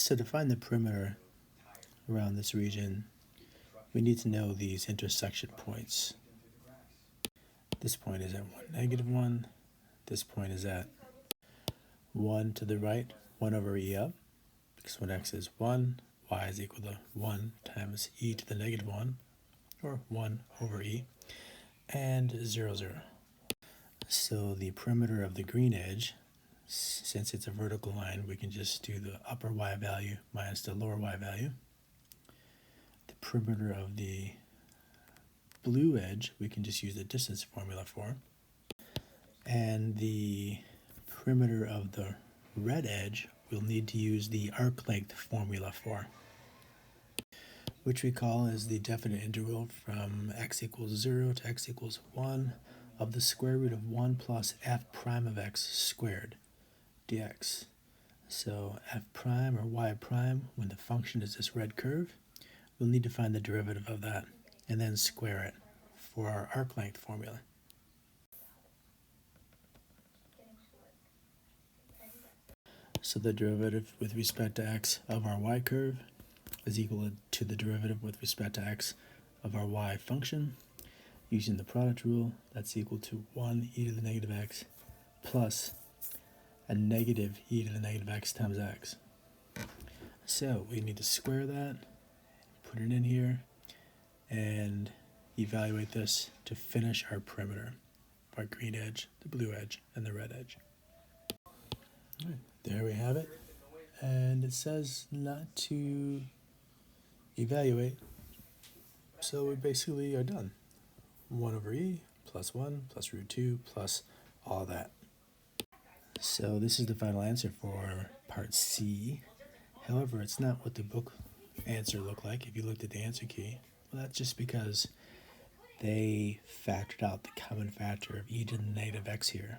So to find the perimeter around this region, we need to know these intersection points. This point is at 1, -1. This point is at 1 to the right, 1 over e up, because when x is 1, y is equal to 1 times e to the -1, or 1 over e, and 0, 0. So the perimeter of the green edge, since it's a vertical line, we can just do the upper y value minus the lower y value. The perimeter of the blue edge, we can just use the distance formula for. And the perimeter of the red edge, we'll need to use the arc length formula for, which we call as the definite integral from x equals 0 to x equals 1 of the square root of 1 plus f prime of x squared dx. So f prime or y prime, when the function is this red curve, we'll need to find the derivative of that and then square it for our arc length formula. So the derivative with respect to x of our y curve is equal to the derivative with respect to x of our y function. Using the product rule, that's equal to 1 e to the negative x plus a negative e to the negative x times x. So we need to square that, put it in here, and evaluate this to finish our perimeter, our green edge, the blue edge, and the red edge. All right, there we have it. And it says not to evaluate, so we basically are done. 1 over e plus 1 plus root 2 plus all that. So this is the final answer for part C. However, it's not what the book answer looked like if you looked at the answer key. Well, that's just because they factored out the common factor of e to the negative x here,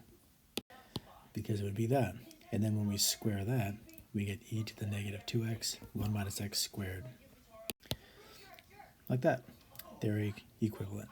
because it would be that. And then when we square that, we get e to the negative 2x, 1 minus x squared. Like that. They're equivalent.